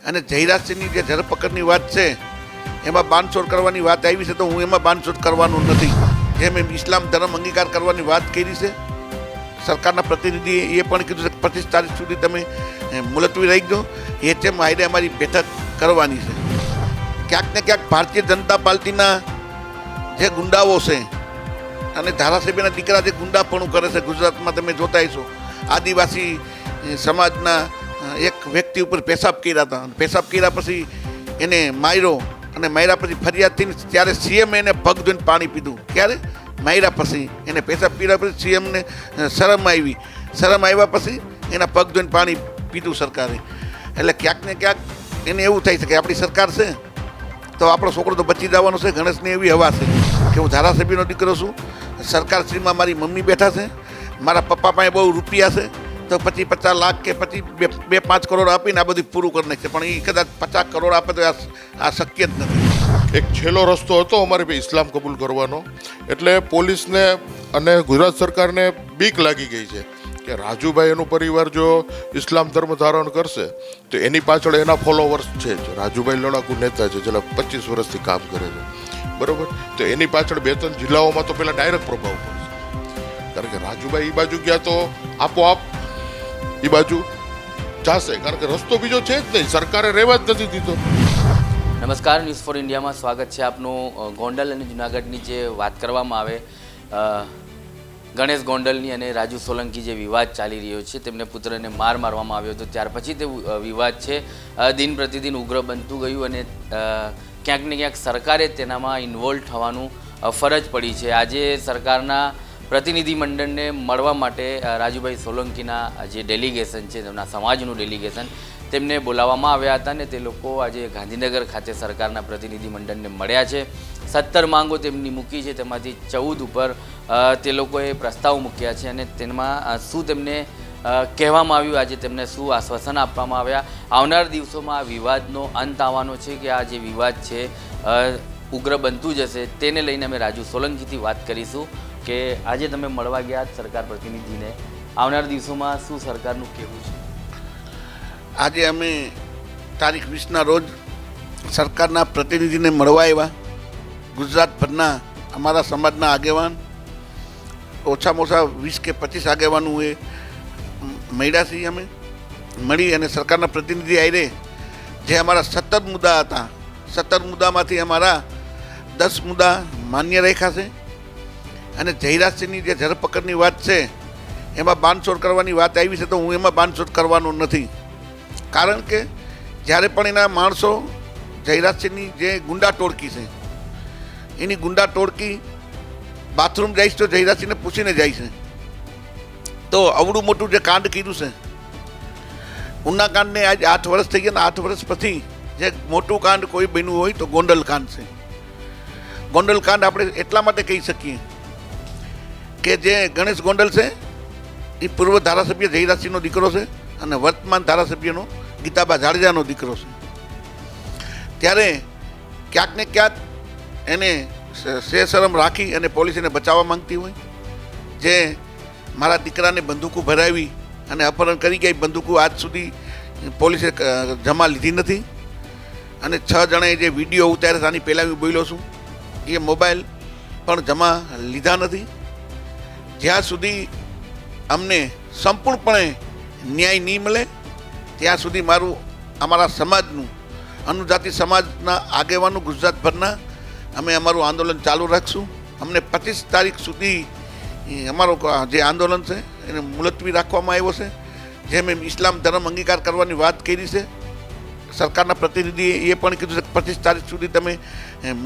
અને જયરાજસિંહની જે ધરપકડની વાત છે એમાં બાંધછોડ કરવાની વાત આવી છે, તો હું એમાં બાંધછોડ કરવાનું નથી. જેમ એમ ઇસ્લામ ધર્મ અંગીકાર કરવાની વાત કરી છે, સરકારના પ્રતિનિધિએ એ પણ કીધું છે કે 25 તારીખ સુધી તમે મુલતવી રાખજો. એ તેમ આઈને અમારી બેઠક કરવાની છે. ક્યાંક ને ક્યાંક ભારતીય જનતા પાર્ટીના જે ગુંડાઓ છે અને ધારાસભ્યના દીકરા જે ગુંડાપણું કરે છે ગુજરાતમાં તમે જોતા હશો. આદિવાસી સમાજના એક વ્યક્તિ ઉપર પેશાબ કર્યા હતા. પેશાબ કર્યા પછી એને માર્યો અને માર્યા પછી ફરિયાદ થઈને ત્યારે સીએમ એને પગ ધોઈને પાણી પીધું. ક્યારે? માર્યા પછી એને પેશાબ પીધા પછી સીએમને શરમ આવી. શરમ આવ્યા પછી એના પગ ધોઈને પાણી પીધું સરકારે. એટલે ક્યાંક ને ક્યાંક એને એવું થાય છે કે આપણી સરકાર છે તો આપણો છોકરો તો બચી જવાનો છે. ગણેશને એવી હવા છે કે હું ધારાસભ્યનો દીકરો છું, સરકારશ્રીમાં મારી મમ્મી બેઠા છે, મારા પપ્પા પાસે બહુ રૂપિયા છે, તો 25-50 લાખ કે 2-5 કરોડ આપીને આ બધું પૂરું કરી નાખશે. પણ એ કદાચ 50 કરોડ આપે તો આ શક્ય જ નથી. એક છેલ્લો રસ્તો હતો અમારે ભાઈ ઇસ્લામ કબૂલ કરવાનો. એટલે પોલીસને અને ગુજરાત સરકારને બીક લાગી ગઈ છે કે રાજુભાઈ એનું પરિવાર જો ઇસ્લામ ધર્મ ધારણ કરશે તો એની પાછળ એના ફોલોવર્સ છે જ. રાજુભાઈ લડાકુ નેતા છે, છેલ્લા 25 વર્ષથી કામ કરે છે, બરાબર. તો એની પાછળ 2-3 જિલ્લાઓમાં તો પહેલાં ડાયરેક્ટ પ્રભાવ પડશે. કારણ કે રાજુભાઈ એ બાજુ ગયા તો આપોઆપ એ બાજુ જાશે, કારણ કે રસ્તો બીજો છે જ નહીં, સરકારે રહેવા જ નથી દીધો. નમસ્કાર, ન્યૂઝ ફોર ઇન્ડિયામાં સ્વાગત છે આપનું. ગોંડલ અને જુનાગઢની જે વાત કરવામાં આવે, ગણેશ ગોંડલની અને રાજુ સોલંકી જે વિવાદ ચાલી રહ્યો છે, તેમને પુત્રને મારવામાં આવ્યો હતો, ત્યાર પછી તે વિવાદ છે દિન પ્રતિદિન ઉગ્ર બનતું ગયું અને ક્યાંક ને ક્યાંક સરકારે તેનામાં ઇન્વોલ્વ થવાનું ફરજ પડી છે. આજે સરકારના પ્રતિનિધિ મંડળને મળવા માટે રાજુભાઈ સોલંકીના જે ડેલિગેશન છે, તેમના સમાજનું ડેલિગેશન, તેમને બોલાવવામાં આવ્યા હતા અને તે લોકો આજે ગાંધીનગર ખાતે સરકારના પ્રતિનિધિ મંડળને મળ્યા છે. 17 માંગો તેમની મૂકી છે, તેમાંથી 14 ઉપર તે લોકોએ પ્રસ્તાવ મૂક્યા છે અને તેમાં શું તેમને કહેવામાં આવ્યું, આજે તેમને શું આશ્વાસન આપવામાં આવ્યા, આવનાર દિવસોમાં આ વિવાદનો અંત આવવાનો છે કે આ જે વિવાદ છે ઉગ્ર બનતું જશે, તેને લઈને અમે રાજુ સોલંકીથી વાત કરીશું કે આજે તમે મળવા ગયા સરકાર પ્રતિનિધિને, આવનાર દિવસોમાં શું સરકારનું કહેવું છે? આજે અમે તારીખ 20ના રોજ સરકારના પ્રતિનિધિને મળવા આવ્યા. ગુજરાતભરના અમારા સમાજના આગેવાન, ઓછામાં ઓછા 20 કે 25 આગેવાનું એ મળ્યા છીએ. અમે મળી અને સરકારના પ્રતિનિધિ આવીને જે અમારા 17 મુદ્દા હતા, 17 મુદ્દામાંથી અમારા 10 મુદ્દા માન્ય રાખ્યા છે. અને જયરાજસિંહની જે ધરપકડની વાત છે એમાં બાંધછોડ કરવાની વાત આવી છે, તો હું એમાં બાંધછોડ કરવાનું નથી. કારણ કે જ્યારે પણ એના માણસો જયરાજસિંહની જે ગુંડા ટોળકી છે, એની ગુંડા ટોળકી બાથરૂમ જાય છે તો જયરાજસિંહને પૂછીને જાય છે. તો અવડું મોટું જે કાંડ કર્યું છે, ઉના કાંડને આજ 8 વર્ષ થઈ ગયા ને 8 વર્ષ પછી જે મોટું કાંડ કોઈ બન્યું હોય તો ગોંડલ કાંડ છે. ગોંડલ કાંડ આપણે એટલા માટે કહી શકીએ કે જે ગણેશ ગોંડલ છે એ પૂર્વ ધારાસભ્ય જયરાજસિંહનો દીકરો છે અને વર્તમાન ધારાસભ્યનો ગીતાબા જાડેજાનો દીકરો છે. ત્યારે ક્યાંક ને ક્યાંક એને શરમ રાખી અને પોલીસ એને બચાવવા માંગતી હોય. જે મારા દીકરાને બંદૂકો ભરાવી અને અપહરણ કરી ગઈ, બંદૂકો આજ સુધી પોલીસે જમા લીધી નથી. અને 6 જણાએ જે વિડીયો ઉતાર્યા છે, આની પહેલાં હું બોલ્યો છું, એ મોબાઈલ પણ જમા લીધા નથી. જ્યાં સુધી અમને સંપૂર્ણપણે ન્યાય નહીં મળે ત્યાં સુધી અમારા સમાજનું, અનુજાતિ સમાજના આગેવાનો ગુજરાતભરના અમે અમારું આંદોલન ચાલુ રાખશું. અમને 25 તારીખ સુધી અમારું જે આંદોલન છે એને મુલતવી રાખવામાં આવ્યો છે. જેમ એમ ઇસ્લામ ધર્મ અંગીકાર કરવાની વાત કરી છે, સરકારના પ્રતિનિધિએ એ પણ કીધું છે કે 25 તારીખ સુધી તમે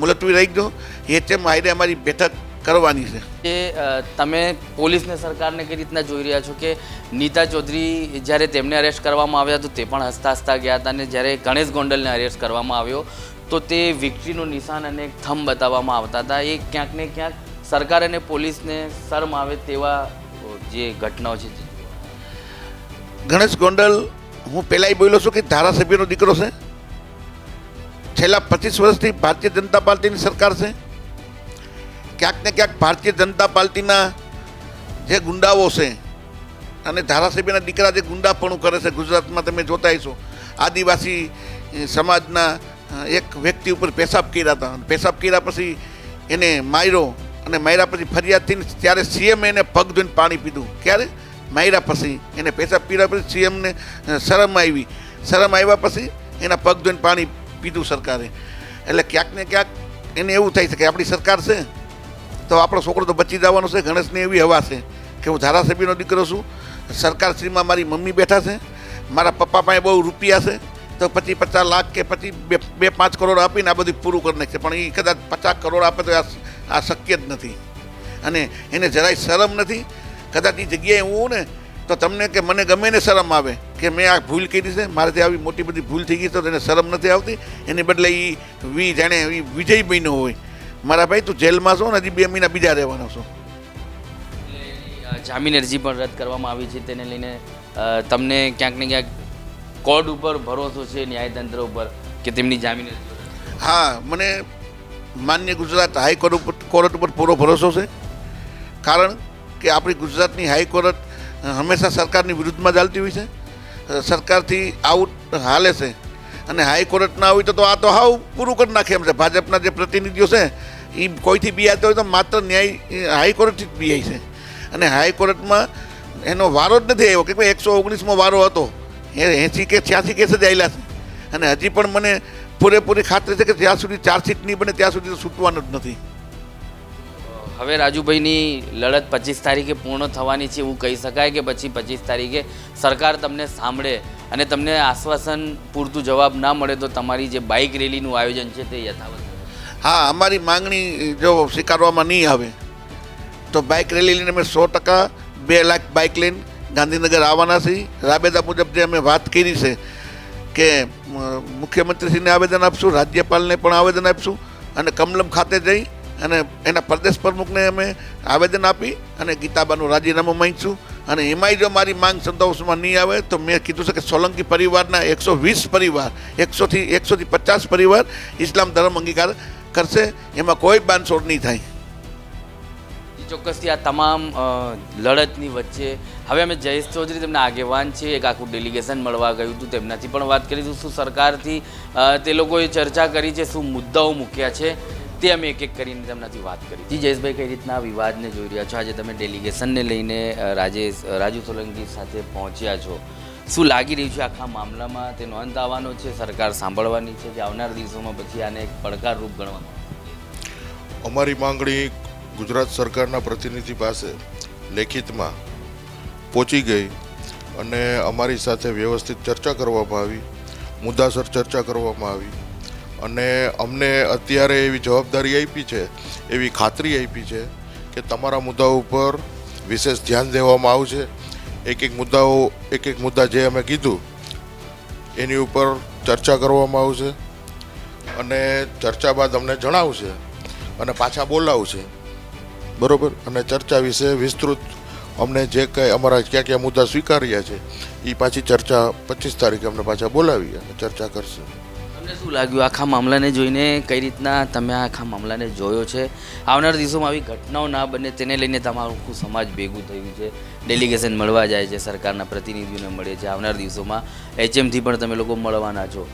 મુલતવી રાખજો. એ તેમ આઈને અમારી બેઠક કરવાની છે. એ તમે પોલીસને સરકારને કઈ રીતના જોઈ રહ્યા છો કે નીતા ચૌધરી જ્યારે તેમને અરેસ્ટ કરવામાં આવ્યા તો તે પણ હસતા હસતા ગયા હતા, અને જ્યારે ગણેશ ગોંડલને અરેસ્ટ કરવામાં આવ્યો તો તે વિક્ટરીનું નિશાન અને એક થંભ બતાવવામાં આવતા હતા. એ ક્યાંક ને ક્યાંક સરકાર અને પોલીસને શરમ આવે તેવા જે ઘટનાઓ છે. ગણેશ ગોંડલ, હું પહેલાં બોલ્યો છું કે ધારાસભ્યનો દીકરો છે, છેલ્લા 25 વર્ષથી ભારતીય જનતા પાર્ટીની સરકાર છે. ક્યાંક ને ક્યાંક ભારતીય જનતા પાર્ટીના જે ગુંડાઓ છે અને ધારાસભ્યના દીકરા જે ગુંડાપણું કરે છે ગુજરાતમાં તમે જોતા હશો. આદિવાસી સમાજના એક વ્યક્તિ ઉપર પેશાબ કર્યા હતા. પેશાબ કર્યા પછી એને માર્યો અને માર્યા પછી ફરિયાદ થઈને ત્યારે સીએમ એને પગ ધોઈને પાણી પીધું. ક્યારે? માર્યા પછી એને પેશાબ કર્યા પછી સીએમને શરમ આવી. શરમ આવ્યા પછી એના પગ ધોઈને પાણી પીધું સરકારે. એટલે ક્યાંક ને ક્યાંક એને એવું થાય છે કે આપણી સરકાર છે તો આપણો છોકરો તો બચી જવાનો છે. ગણેશને એવી હવા છે કે હું ધારાસભ્યનો દીકરો છું, સરકારશ્રીમાં મારી મમ્મી બેઠા છે, મારા પપ્પા પાસે બહુ રૂપિયા છે, તો 50 લાખ કે પછી 2-5 કરોડ આપીને આ બધું પૂરું કરી નાખશે. પણ એ કદાચ 50 કરોડ આપે તો આ શક્ય જ નથી. અને એને જરાય શરમ નથી. કદાચ એ જગ્યાએ હું હોઉં ને તો તમને કે મને ગમે ને શરમ આવે કે મેં આ ભૂલ કરી છે, મારાથી આવી મોટી બધી ભૂલ થઈ ગઈ તો એને શરમ નથી આવતી. એની બદલે એ જાણે એ વિજય બન્યો હોય. મારા ભાઈ તું જેલમાં છો ને હજી 2 મહિના બીજા રહેવાનો છો. જામીન અરજી પણ રદ કરવામાં આવી છે. તેને લઈને તમને ક્યાંક ને ક્યાંક કોર્ટ ઉપર ભરોસો છે, ન્યાયતંત્ર ઉપર, કે તેમની જામીન અરજી? હા, મને માન્ય ગુજરાત હાઈકોર્ટ ઉપર પૂરો ભરોસો છે. કારણ કે આપણી ગુજરાતની હાઈકોર્ટ હંમેશા સરકારની વિરુદ્ધમાં ચાલતી હોય છે. સરકારથી આઉટ હાલે છે અને હાઈકોર્ટ ના હોય તો આ તો હાવ પૂરું કરી નાખે એમ છે. ભાજપના જે પ્રતિનિધિઓ છે એ કોઈથી બિયાતો હોય તો માત્ર ન્યાય હાઈકોર્ટથી જ બિયાય છે. અને હાઈકોર્ટમાં એનો વારો જ નથી આવ્યો કે 119મો વારો હતો. 80 કે 86 કેસ જ આવેલા છે. અને હજી પણ મને પૂરેપૂરી ખાતરી છે કે જ્યાં સુધી ચાર્જશીટ નહીં બને ત્યાં સુધી તો છૂટવાનું જ નથી. હવે રાજુભાઈની લડત 25 તારીખે પૂર્ણ થવાની છે એવું કહી શકાય કે પછી 25 તારીખે સરકાર તમને સાંભળે અને તમને આશ્વાસન પૂરતું જવાબ ના મળે તો તમારી જે બાઇક રેલીનું આયોજન છે તે યથાવત? હા, અમારી માંગણી જો સ્વીકારવામાં નહીં આવે તો બાઇક રેલી લઈને અમે 100% 2 લાખ બાઇક લઈને ગાંધીનગર આવવાના છીએ. રાબેતા મુજબ જે અમે વાત કરી છે કે મુખ્યમંત્રીશ્રીને આવેદન આપશું, રાજ્યપાલને પણ આવેદન આપશું અને કમલમ ખાતે જઈ અને એના પ્રદેશ પ્રમુખને અમે આવેદન આપી અને ગીતાબાનું રાજીનામું માંગીશું. અને એમાંય જો મારી માંગ સંતોષમાં નહીં આવે તો મેં કીધું છે કે સોલંકી પરિવારના 120 પરિવાર 100થી 50 પરિવાર ઇસ્લામ ધર્મ અંગીકાર કરશે. એમાં કોઈ બાંધછોડ નહીં થાય. ચોક્કસથી આ તમામ લડતની વચ્ચે હવે અમે જયેશ ચૌધરી તેમના આગેવાન છે, એક આખું ડેલિગેશન મળવા ગયું હતું, તેમનાથી પણ વાત કરીશું. શું સરકારથી તે લોકોએ ચર્ચા કરી છે, શું મુદ્દાઓ મૂક્યા છે તે અમે એક એક કરીને તેમનાથી વાત કરી. જી જયેશભાઈ, કઈ રીતના વિવાદને જોઈ રહ્યા છો? આજે તમે ડેલિગેશનને લઈને રાજુ સોલંકી સાથે પહોંચ્યા છો. શું લાગી રહ્યું છે આખા મામલામાં? તેનો અંત આવવાનો છે, સરકાર સાંભળવાની છે કે આવનાર દિવસોમાં પછી આને એક પડકારરૂપ ગણવામાં? અમારી માંગણી ગુજરાત સરકારના પ્રતિનિધિ પાસે લેખિતમાં પહોંચી ગઈ અને અમારી સાથે વ્યવસ્થિત ચર્ચા કરવામાં આવી, મુદ્દાસર ચર્ચા કરવામાં આવી અને અમને અત્યારે એવી જવાબદારી આપી છે, એવી ખાતરી આપી છે કે તમારા મુદ્દાઓ ઉપર વિશેષ ધ્યાન દેવામાં આવશે. એક એક મુદ્દા જે અમે કીધું એની ઉપર ચર્ચા કરવામાં આવશે અને ચર્ચા બાદ અમને જણાવશે અને પાછા બોલાવશે. બરાબર? અને ચર્ચા વિશે વિસ્તૃત અમને જે કંઈ અમારા ક્યાં ક્યાં મુદ્દા સ્વીકાર્યા છે એ પાછી ચર્ચા 25 તારીખે અમને પાછા બોલાવી અને ચર્ચા કરશે. તમને શું લાગ્યું આખા મામલાને જોઈને? કઈ રીતના તમે આખા મામલાને જોયો છે? આવનાર દિવસોમાં આવી ઘટનાઓ ના બને તેને લઈને તમારું આખું સમાજ ભેગું થયું છે, ડેલિગેશન મળવા જાય છે, સરકારના પ્રતિનિધિઓને મળે છે, આવનાર દિવસોમાં HMથી પણ તમે લોકો મળવાના છો.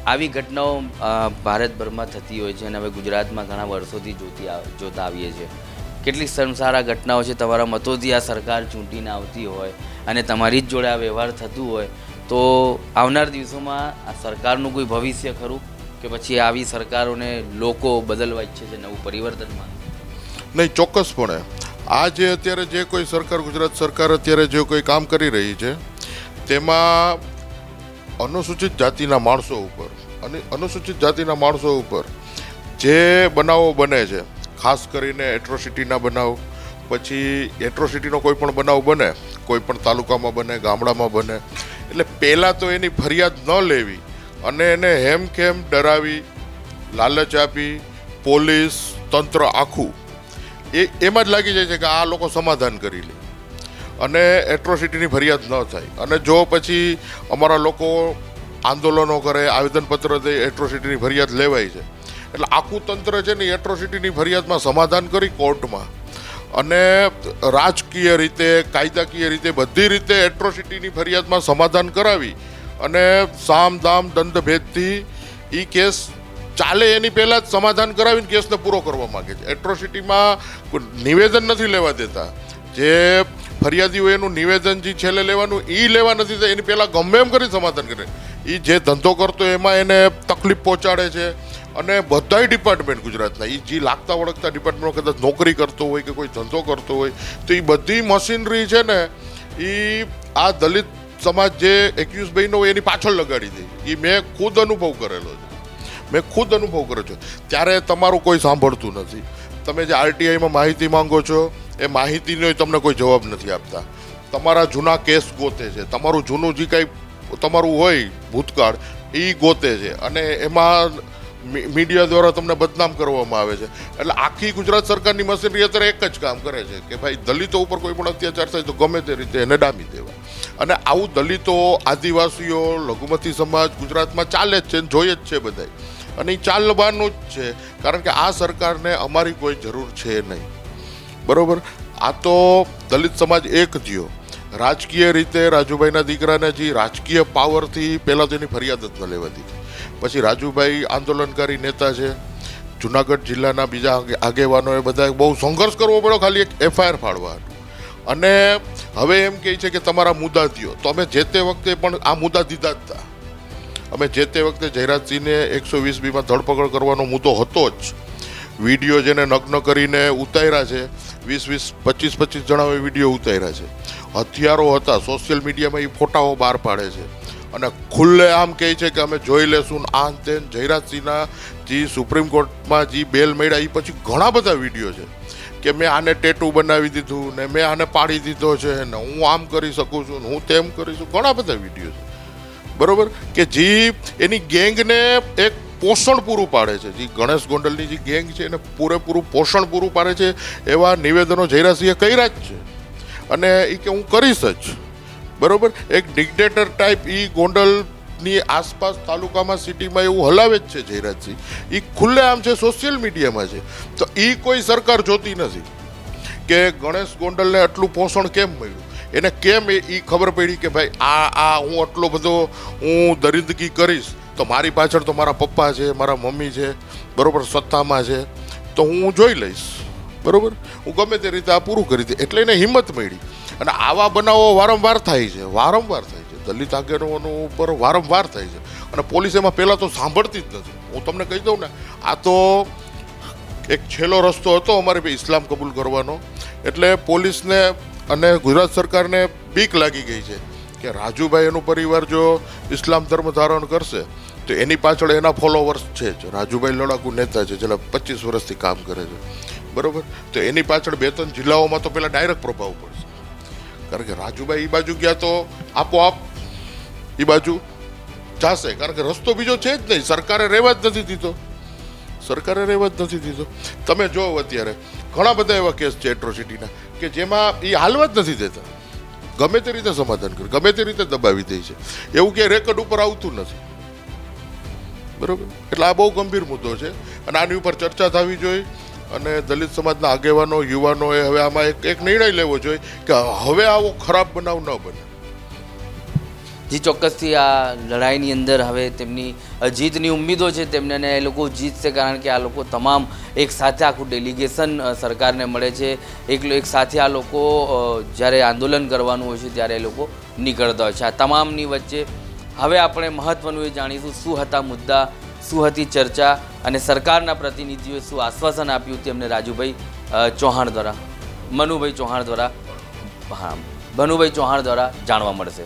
આવી ઘટનાઓ ભારતભરમાં થતી હોય છે અને હવે ગુજરાતમાં ઘણા વર્ષોથી જોતા આવીએ છીએ. કેટલીક શર્મસાર આ ઘટનાઓ છે. તમારા મતોથી આ સરકાર ચૂંટીને આવતી હોય અને તમારી જ જોડે આ વ્યવહાર થતું હોય તો આવનાર દિવસોમાં આ સરકારનું કોઈ ભવિષ્ય ખરું કે પછી આવી સરકારોને લોકો બદલવા ઈચ્છે છે, નવું પરિવર્તન માંગે? નહીં, ચોક્કસપણે આ જે અત્યારે જે કોઈ સરકાર, ગુજરાત સરકાર અત્યારે જે કોઈ કામ કરી રહી છે તેમાં અનુસૂચિત જાતિના માણસો ઉપર અને અનુસૂચિત જાતિના માણસો ઉપર જે બનાવો બને છે, ખાસ કરીને એટ્રોસિટીના બનાવ, પછી એટ્રોસિટીનો કોઈ પણ બનાવ બને, કોઈ પણ તાલુકામાં બને, ગામડામાં બને, એટલે પહેલાં તો એની ફરિયાદ ન લેવી અને એને હેમખેમ ડરાવી, લાલચ આપી, પોલીસ તંત્ર આખું એમાં જ લાગી જાય છે કે આ લોકો સમાધાન કરી લે અને એટ્રોસિટીની ફરિયાદ ન થાય. અને જો પછી અમારા લોકો આંદોલનો કરે, આવેદનપત્ર દે, એટ્રોસિટીની ફરિયાદ લેવાય છે. એટલે આખું તંત્ર છે ને એટ્રોસિટીની ફરિયાદમાં સમાધાન કરી કોર્ટમાં અને રાજકીય રીતે, કાયદાકીય રીતે, બધી રીતે એટ્રોસિટીની ફરિયાદમાં સમાધાન કરાવી અને સામ દામ દંડ ભેદથી એ કેસ ચાલે એની પહેલાં જ સમાધાન કરાવીને કેસને પૂરો કરવા માગે છે. એટ્રોસિટીમાં નિવેદન નથી લેવા દેતા. જે ફરિયાદી હોય એનું નિવેદન જે છેલ્લે લેવાનું એ લેવા નથી દેતા. એની પહેલાં ગમે એમ કરી સમાધાન કરે. એ જે ધંધો કરતો એમાં એને તકલીફ પહોંચાડે છે. અને બધાય ડિપાર્ટમેન્ટ ગુજરાતના એ જે લાગતા વળગતા ડિપાર્ટમેન્ટ કદાચ નોકરી કરતો હોય કે કોઈ ધંધો કરતો હોય તો એ બધી મશીનરી છે ને એ આ દલિત સમાજ જે એક્યુઝ બહેનો હોય એની પાછળ લગાડી દે. એ મેં ખુદ અનુભવ કરેલો છે. ત્યારે તમારું કોઈ સાંભળતું નથી. તમે જે આરટીઆઈમાં માહિતી માંગો છો એ માહિતીનો તમને કોઈ જવાબ નથી આપતા. તમારા જૂના કેસ ગોતે છે. તમારું જૂનું જે કાંઈ તમારું હોય ભૂતકાળ એ ગોતે છે અને એમાં મીડિયા દ્વારા તમને બદનામ કરવામાં આવે છે. એટલે આખી ગુજરાત સરકારની મશીનરી અત્યારે એક જ કામ કરે છે કે ભાઈ દલિતો ઉપર કોઈ પણ અત્યાચાર થાય તો ગમે તે રીતે એને ડામી દેવા. અને આવું દલિતો, આદિવાસીઓ, લઘુમતી સમાજ ગુજરાતમાં ચાલે જ છે, જોઈએ જ છે બધાય. અને એ ચાલવાનું જ છે કારણ કે આ સરકારને અમારી કોઈ જરૂર છે નહીં. બરોબર. આ તો દલિત સમાજ એક થયો. રાજકીય રીતે રાજુભાઈના દીકરાને જે રાજકીય પાવરથી પહેલાં તો એની ફરિયાદ જ ન લેવા દીધી. પછી રાજુભાઈ આંદોલનકારી નેતા છે. જુનાગઢ જિલ્લાના બીજા આગેવાનોએ બધા બહુ સંઘર્ષ કરવો પડ્યો ખાલી એક એફઆઈઆર ફાડવા. અને હવે એમ કહે છે કે તમારા મુદ્દા થયો. તો અમે જે તે વખતે પણ આ મુદ્દા દીધા જ હતા. અમે જે તે વખતે જયરાજસિંહને 120B ધરપકડ કરવાનો મુદ્દો હતો જ. વિડીયો જેને નગ્ન કરીને ઉતાર્યા છે, 25 જણાઓએ વિડીયો ઉતાર્યા છે. હથિયારો હતા. સોશિયલ મીડિયામાં એ ફોટાઓ બહાર પાડે છે અને ખુલ્લે આમ કહે છે કે અમે જોઈ લેશું. આ તેન જયરાજસિંહના જે સુપ્રીમ કોર્ટમાં જે બેલ મળ્યા એ પછી ઘણા બધા વિડીયો છે કે મેં આને ટેટુ બનાવી દીધું ને મેં આને પાડી દીધો છે ને હું આમ કરી શકું છું ને હું તેમ કરી છું. ઘણા બધા વિડીયો છે. બરોબર. કે જે એની ગેંગને એક પોષણ પૂરું પાડે છે. જે ગણેશ ગોંડલની જે ગેંગ છે એને પૂરેપૂરું પોષણ પૂરું પાડે છે. એવા નિવેદનો જયરાજસિંહે કર્યા જ છે અને એ કે હું કરીશ જ. બરોબર. એક ડિક્ટેટર ટાઈપ એ ગોંડલની આસપાસ તાલુકામાં સિટીમાં એવું હલાવે જ છે જયરાજસિંહ. એ ખુલ્લે આમ છે, સોશિયલ મીડિયામાં છે. તો એ કોઈ સરકાર જોતી નથી કે ગણેશ ગોંડલને આટલું પોષણ કેમ મળ્યું. એને કેમ એ ખબર પડી કે ભાઈ આ હું આટલો બધો હું દરિંદગી કરીશ તો મારી પાછળ તો મારા પપ્પા છે, મારા મમ્મી છે, બરોબર, સત્તામાં છે, તો હું જોઈ લઈશ. બરોબર. હું ગમે તે રીતે આ પૂરું કરી દે. એટલે એને હિંમત મળી. અને આવા બનાવો વારંવાર થાય છે. દલિત આગેવાનો ઉપર વારંવાર થાય છે અને પોલીસ એમાં પહેલાં તો સાંભળતી જ નથી. હું તમને કહી દઉં ને, આ તો એક છેલ્લો રસ્તો હતો અમારે ભાઈ ઇસ્લામ કબૂલ કરવાનો. એટલે પોલીસને અને ગુજરાત સરકારને બીક લાગી ગઈ છે કે રાજુભાઈ એનું પરિવાર જો ઇસ્લામ ધર્મ ધારણ કરશે તો એની પાછળ એના ફોલોવર્સ છે જ. રાજુભાઈ લડાકુ નેતા છે, છેલ્લા 25 વર્ષથી કામ કરે છે. બરોબર. તો એની પાછળ 2-3 જિલ્લાઓમાં તો પહેલાં ડાયરેક્ટ પ્રભાવ પડશે. કારણ કે રાજુભાઈ એ બાજુ ગયા તો આપોઆપ એ બાજુ જાશે. કારણ કે રસ્તો બીજો છે જ નહીં. સરકારે રહેવા જ નથી દીધો. તમે જો અત્યારે ઘણા બધા એવા કેસ છે એટ્રોસિટીના કે જેમાં એ હાલવા જ નથી દેતા. ગમે તે રીતે સમાધાન કરે, ગમે તે રીતે દબાવી દે છે. એવું કે રેકોર્ડ ઉપર આવતું નથી. બરોબર. એટલે આ બહુ ગંભીર મુદ્દો છે અને આની ઉપર ચર્ચા થવી જોઈએ. અને દલિત સમાજના આગેવાનો, યુવાનોએ હવે આમાં એક નિર્ણય લેવો જોઈએ કે હવે આવો ખરાબ બનાવ ન બને. જી ચોક્કસથી આ લડાઈની અંદર હવે તેમની જીતની ઉમ્મીદો છે તેમને, અને એ લોકો જીતશે કારણ કે આ લોકો તમામ એક સાથે આખું ડેલિગેશન સરકારને મળે છે. એક સાથે આ લોકો જ્યારે આંદોલન કરવાનું હોય છે ત્યારે એ લોકો નીકળતા હોય છે. આ તમામની વચ્ચે હવે આપણે મહત્ત્વનું એ જાણીશું શું હતા મુદ્દા, શું હતી ચર્ચા અને સરકારના પ્રતિનિધિઓએ શું આશ્વાસન આપ્યું તેમને મનુભાઈ ચૌહાણ દ્વારા જાણવા મળશે.